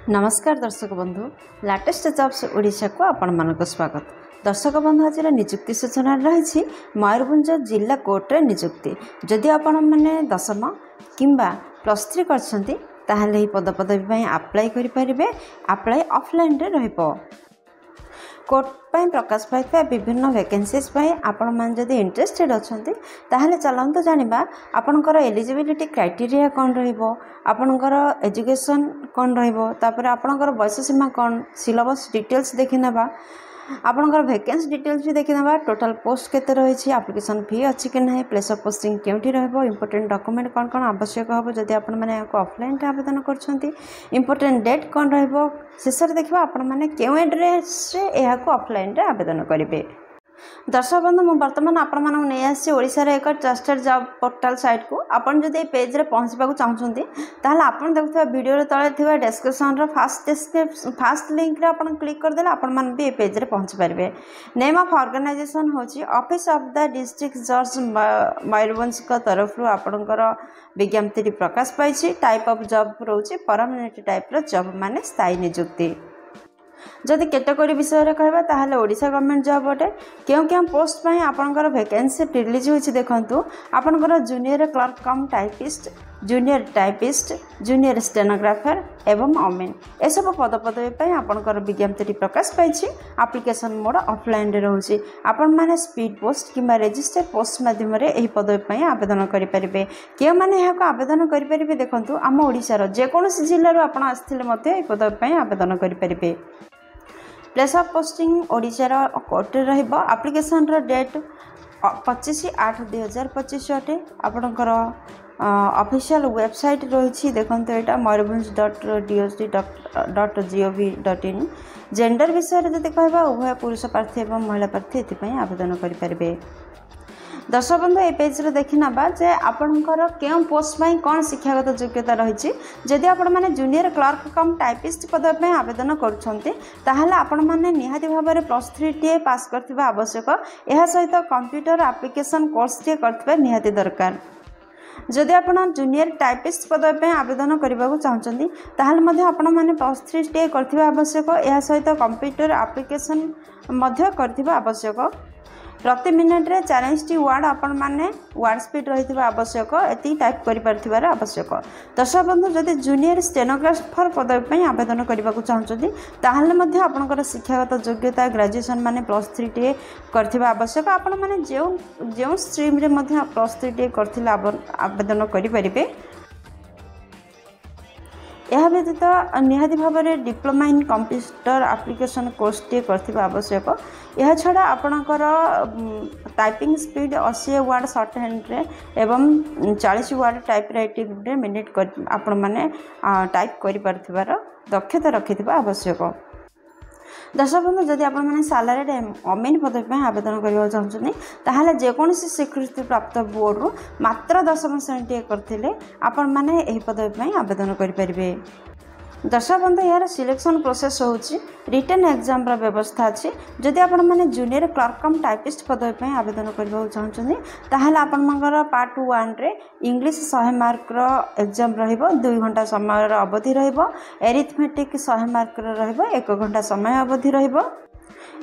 नमस्कार दर्शक बंधु लाटेस्ट जॉब्स ओडिशा को आपण मानक स्वागत। दर्शक बंधु आज निजुक्ति सूचना रही मयूरभंज जिला कोर्ट रे निजुक्ति जदि आपण मैंने दशम किंबा +3 करछंती ताहले ही पदपदवी अप्लाई करि परिबे। अप्लाई ऑफलाइन रे रहइबो। कोर्ट पर प्रकाश पाई विभिन्न वैकेंसीज आपण मैंने जदि इंटरेस्टेड अच्छे ताहले चलते जानिबा आपणकर एलिजिबिलिटी क्राइटेरिया कौन रहिबो, आपणकर एजुकेशन कौन रहिबो, तापर आपणकर बयस सीमा कौन, सिलेबस डिटेल्स देखि नेबा, आपणकर वैकेंसी डिटेल्स भी देखि नेबा, टोटल पोस्ट केते रही, एप्लिकेशन फी अच्छी कि नहीं, प्लेस ऑफ पोस्टिंग केउठी रहइबो, इंपोर्टेंट डॉक्यूमेंट कौन कौन आवश्यक हबो जदि आपण माने ऑफलाइन रे आवेदन करछंती, इंपोर्टेंट डेट कौन रहिबो, शेष देखा आपण मैंने क्यों एड्रेस यह ऑफलाइन रे आवेदन करेंगे। दर्शक बंधु मुझे बर्तमान आपण नहीं आसी ओडिशार एक ट्रस्टेड जॉब पोर्टाल साइट को आपन जदि पेज रे पहुँचवा चाहते ताहले आपन देखुवा वीडियो तले थिबा डिस्क्रिप्शन रो फास्ट लिंक रे आपन क्लिक कर देले आपन मान भी पेज रे पहुँच पारे। नेम ऑफ ऑर्गेनाइजेशन होची ऑफिस ऑफ द डिस्ट्रिक्ट जज मयूरभंज का तरफ रो आपनकर विज्ञप्ति प्रकाश पाई। टाइप ऑफ जॉब रोचे परमानेंट टाइप रो जॉब माने स्थायी नियुक्ति। जदि कैटेगरी विषय में कहबा ताहले ओडिशा गवर्नमेंट जॉब अटे। क्यों क्यों पोस्ट पर आपनकर वैकेंसी रिलीज होछि देखंतु। आपनकर जूनियर क्लर्क कम typist, junior typist, junior stenographer एवं अमेन ए सब पदपदवी पर आपनकर विज्ञप्ति प्रकाश पाई। एप्लिकेशन मोड ऑफलाइन रे रहउछि। आपण माने स्पीड पोस्ट किंबा रजिस्टर पोस्ट माध्यम रे एही पदवी पर आवेदन करि परिबे। केउ माने एहा को आवेदन करि परिबे देखंतु आम ओडिसा रो जे कोनोसी जिल्ला रो आपण आस्थिले मते एही पदवी पर आवेदन करि परिबे। Place of posting Odisha court रहिबो। एप्लिकेशन रो डेट 25/8/2025 अटे। आपणकर ऑफिशियल वेबसाइट रही देखते यहाँ moyurbhanj.doc.gov.in। जेंडर विषय में जब कह उभय पुरुष प्रार्थी और महिला प्रार्थी एथपाई आवेदन करेंगे। दर्शक बंधु ये पेज रे देखि नबा जे आपनकर केउ पोस्ट में कौन शिक्षागत योग्यता रही। जदि आपण माने जूनियर क्लर्क कम टाइपिस्ट पदवी में आवेदन करुछंती ताहले आपण माने निहाती भाव में +3 टीए पास करथिबा आवश्यक। एहा सहित कंप्यूटर एप्लिकेशन कोर्स टीए करथिबा निहाती दरकार। जदि आपण जूनियर टाइपिस्ट पदवी में आवेदन करने चाहते ताहले मध्ये आपण माने +3 टीए करथिबा आवश्यक। एहा सहित कंप्यूटर एप्लिकेशन मध्य करथिबा आवश्यक। प्रति मिनिट रे 40 वर्ड आपण माने वर्ड स्पीड रही आवश्यक। एति टाइप करि परथिबार आवश्यक। दर्शक बंधु जदि जूनियर स्टेनोग्राफर पदवी में आवेदन करने चाहते ताहले मध्ये आपनकर शिक्षागत योग्यता ग्रेजुएशन माने +3 टीए करथिबा आवश्यक। आपण माने जेउ स्ट्रीम रे मध्ये +3 टीए करथिला आवेदन करि परिबे। यह व्यतीत निहाती भाव में diploma in computer application course टी करथिबा आवश्यक। यह छड़ा आपणकर typing speed 80 word short hand रे एवं 40 वर्ड टाइप राइटिंग रे मिनिट आपण माने टाइप करि परथिबार दक्षता रखिथिबा आवश्यक। दर्शक बंधु जदि आपण माने सैलरी अमेन पदवी में आवेदन करबा चाहछनी ताहले जेकोसी स्वीकृति प्राप्त बोर्ड रु मात्र 10 श्रेणी करथिले आपण माने एही पदवी में आवेदन करि परिबे। दर्शक बंधु यार सिलेक्शन प्रोसेस होची रिटन एग्जाम रा व्यवस्था अछि। जदि आपण माने जूनियर क्लर्क कम टाइपिस्ट पदवी में आवेदन करबा चाहछनी ताहले आपण मंगर पार्ट 1 रे इंग्लिश 100 मार्क रो एग्जाम रहिबो। 2 घंटा समय रो अवधि रहिबो। एरिथमेटिक 100 मार्क रो रहिबो। 1 घंटा समय अवधि रहिबो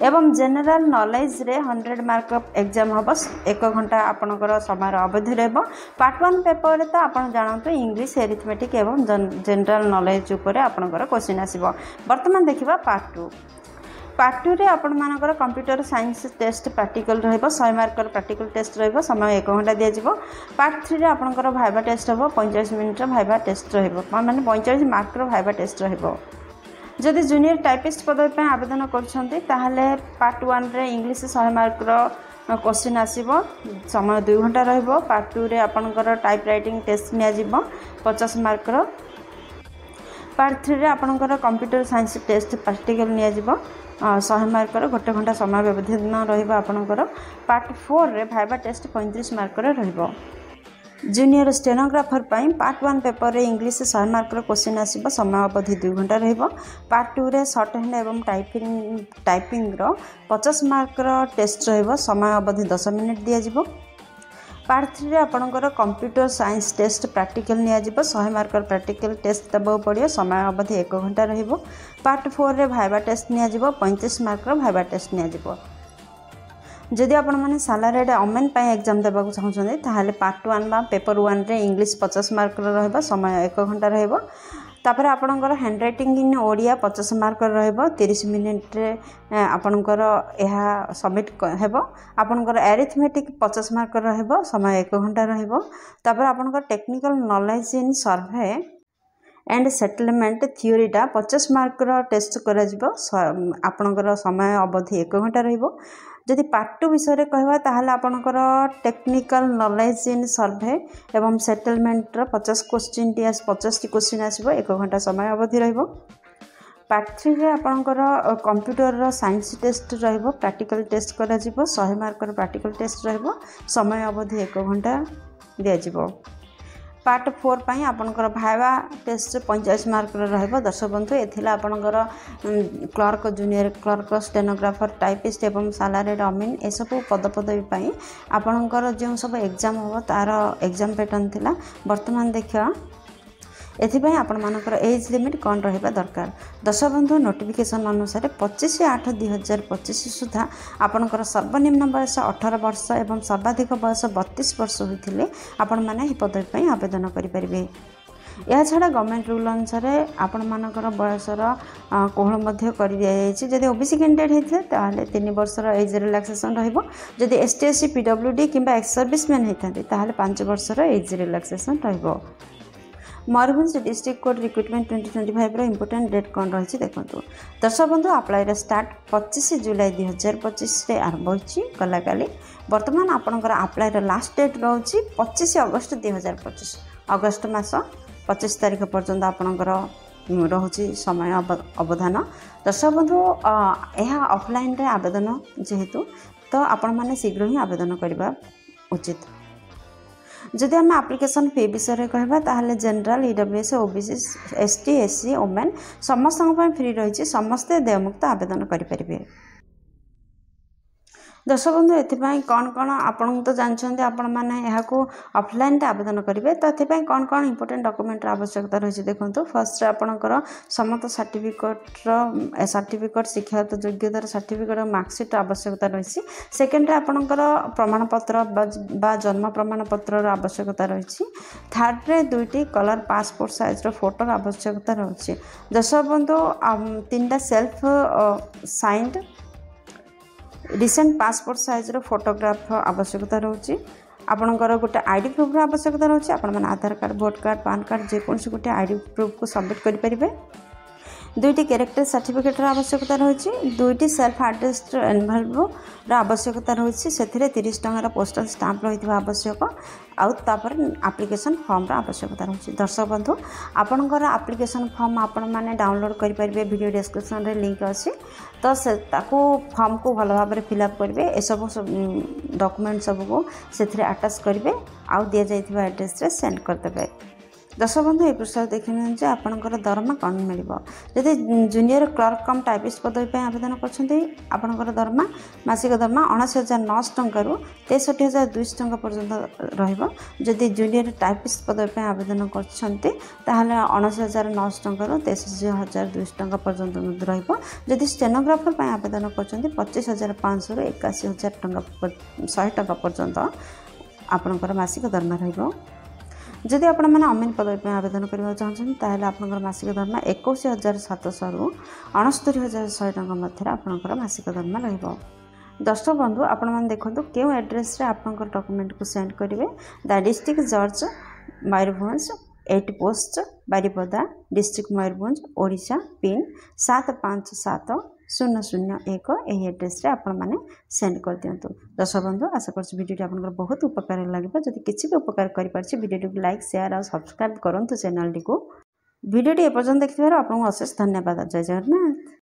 एवं जनरल नॉलेज रे 100 मार्क एग्जाम हम 1 घंटा आपणकर समय अवधि रहिबो। पार्ट 1 पेपर रे तो आपण जानते इंग्लिश एरिथमेटिक एवं जनरल नॉलेज ऊपर आपणकर क्वेश्चन आसीबो। वर्तमान देखिबा पार्ट 2। पार्ट 2 रे आपण मानकर कंप्यूटर साइंस टेस्ट प्रैक्टिकल रहिबो। 100 मार्क प्रैक्टिकल टेस्ट रहिबो। समय 1 घंटा दिया जिवो। पार्ट 3 रे आपणकर भाइबा टेस्ट हबो। 45 मिनिट रो भाइबा टेस्ट रहिबो माने 45 मार्क रो भाइबा टेस्ट रहिबो। जदि जूनियर टाइपिस्ट पदवी पर आवेदन करछंती ताहले पार्ट 1 रे इंग्लिश 100 मार्क रो क्वेश्चन आसीबो। समय 2 घंटा रहिबो। पार्ट 2 रे आपनकर टाइप राइटिंग टेस्ट निया जिवो 50 मार्क रो। पार्ट 3 रे आपनकर कंप्यूटर साइंस टेस्ट प्रैक्टिकल निया जिवो 100 मार्क रो 1 घंटा समय व्यवधान रहिबो आपनकर। पार्ट 4 रे भाइबा टेस्ट 35 मार्क रो रहिबो। जूनियर स्टेनोग्राफर पार्ट 1 पेपर रे इंग्लिश 100 मार्क क्वेश्चन आसीबो। समय अवधि 2 घंटा रहिबो। पार्ट 2 रे शॉर्ट हैंड एवं टाइपिंग रो 50 मार्क टेस्ट रहिबो। समय अवधि 10 मिनिट दिया जिवो। पार्ट 3 आपणकर कंप्यूटर साइंस टेस्ट प्रैक्टिकल नियाजिबो 100 मार्कर प्रैक्टिकल टेस्ट दबाव पड़ियो समय अवधि 1 घंटा रहिबो। पार्ट 4 रे viva test नियाजिबो 35 marker viva test नियाजिबो। जदि आपण माने सालारेड ओमेन पय एग्जाम देबा को चाहछन ताहाले पार्ट 1 बा पेपर 1 रे इंग्लिश 50 मार्कर रहबो समय 1 घंटा रहबो। तापर आपणकर hand writing in Odia 50 marker रहबो 30 मिनिट रे आपणकर एहा सबमिट हेबो। आपणकर अरिथमेटिक 50 मार्कर रहबो समय 1 घंटा रहबो। तापर आपणकर technical knowledge in survey and settlement थ्योरीटा 50 मार्कर टेस्ट करा जिवो आपणकर समय अवधि 1 घंटा रहबो। जदि पार्ट 2 विषय कहवा ताहले आपणकर टेक्निकल नॉलेज इन सर्वे एवं सेटलमेंट 50 क्वेश्चन 50 क्वेश्चन आसीबो 1 घंटा समय अवधि रहबो। पार्ट 3 रे आपणकर कंप्यूटर साइंस टेस्ट रहबो प्रैक्टिकल टेस्ट करा जिवो 100 मार्कर प्रैक्टिकल टेस्ट रहबो समय अवधि 1 घंटा दिया जिवो। पार्ट 4 पई आपणकर भाइबा टेस्ट 45 मार्क रहबो। दर्शक बंधु एथिला आपणकर clerk junior clerk stenographer typist एवं सालारेड अमीन ए सब पदपदवी पई आपणकर जे सब एग्जाम हो तार एग्जाम पैटर्न थिला। वर्तमान देखियो एथिपाई आपण मानकर एज लिमिट कौन रहिबा दरकार। दर्शक बंधु नोटिफिकेशन अनुसार 25/8/2025 सुधा आपणकर सर्वनिम्न बयस 18 वर्ष एवं सर्वाधिक बयस 32 वर्ष होइथिले आपण माने ही पदवी पई आवेदन करि परिबे। या छाड़ा गवर्नमेंट रूल अनुसार आपण मानकर बयसर कोहल मध्य कर दिया जायछि। जदि ओबीसी कैंडिडेट हेथिले ताहाले 3 वर्षर एज रिलैक्सेशन रहइबो। जदि एसटी एससी पीडब्ल्यूडी किंबा एक्स सर्विसमैन हेथांती ताहाले 5 वर्षर एज रिलैक्सेशन रहइबो। मयूरभंज डिस्ट्रिक्ट कोड रिक्रुटमेंट 2025 रो इंपोर्टेंट डेट कौन रही देखो। दर्शक बंधु अप्लाई स्टार्ट 25 जुलाई 2025 रे आरंभ होछि कला काली। वर्तमान आपणकर अप्लाई लास्ट डेट रोची 25 अगस्त 2025 अगस्त मास 25 तारिख पर्यंत आपणकर रोची समय अवधान। दर्शक बंधु यह ऑफलाइन रे आवेदन जेहेतु तो आपण माने शीघ्र ही आवेदन करबा उचित। जदि आम एप्लिकेशन फी विषय कहबा ताहले general EWS OBC ST SC women समस्त फ्री रही समस्ते देयमुक्त आवेदन करें। दर्शक बंधु एथिपाई कौन कौन आपन तो जानते आपण मैंने यहाँ ऑफलाइन आवेदन करेंगे तो ये कौन कौन इंपोर्टेंट डॉक्यूमेंट आवश्यकता रही देखो। फर्स्ट आपणकर समस्त सर्टिफिकेट शिक्षागत योग्यतार सर्टिफिकेट मार्कशीट आवश्यकता रही। सेकेंड आपणकर प्रमाणपत्र बा जन्म प्रमाणपत्र आवश्यकता रही। थर्ड रे 2टी कलर पासपोर्ट साइज फोटोर आवश्यकता रही। दर्शक बंधु 3टा self signed recent passport size photograph आवश्यकता रोचे। आपणकर गोटे आईडी प्रूफ आवश्यकता रोचे। आपण मैंने Aadhaar card vote card PAN card जेकोसी गोटे आईडी प्रूफ को सबमिट करें। 2टी कैरेक्टर सर्टिफिकेट आवश्यकता रही। 2टी सेल्फ एड्रेस एनवल्व आवश्यकता रही। से 30 टंकार पोस्टल स्टाम्प रही आवश्यक आउर एप्लिकेशन फॉर्म आवश्यकता रही। दर्शक बंधु आपणकर एप्लिकेशन फॉर्म आपण मैंने डाउनलोड करेंगे वीडियो डिस्क्रिप्शन रे लिंक अच्छी तो से फॉर्म को भल भाव में फिलअप करेंगे। ए सब डॉक्यूमेंट सबको से अटैच करेंगे आउ दि जाइथिबा एड्रेस रे सेंड करदेवे। दर्शक बंधु ये पृष्ठ देखने आपणकर दरमा कौन मिल जदि जूनियर क्लर्क कम टाइपिस्ट पदवी आवेदन कर दरमा मासिक दरमा 79,900 टंका 63,200 टंका पर्यंत रही। जूनियर टाइपिस्ट पदवी आवेदन कर 79,900 टंका 63,200 टंका पर्यंत रही। स्टेनोग्राफर आवेदन कर 25,500 ରୁ 81,000 टंका 100 टंका पर्यंत आपणकर मासिक दरमा रही। जदि आपण मैंने अमीन पदवी आवेदन करने चाहते ताहले आपनकर मासिक दरमा 21,700 ରୁ 69,100 टंका मध्य आपनकर मासिक दरमा रहिबो। दर्शक बंधु आपण मैंने देखो क्यों एड्रेस रे आपनकर डॉक्यूमेंट को सेंड करेंगे। द डिस्ट्रिक्ट जज Mayurbhanj 8 post Baripada district Mayurbhanj Odisha pin 757001 यही एड्रेस रे आपण माने सेंड कर दियंतु। दर्शक बंधु आशा करछि वीडियो आपनकर बहुत उपकार लागिबो। जदि किछि भी उपकार करि परछि वीडियो को लाइक शेयर और सब्सक्राइब करंतु चैनल टी को। वीडियो टी एपर्यंत देखिबार आपनको अशेष धन्यवाद। जय जगन्नाथ।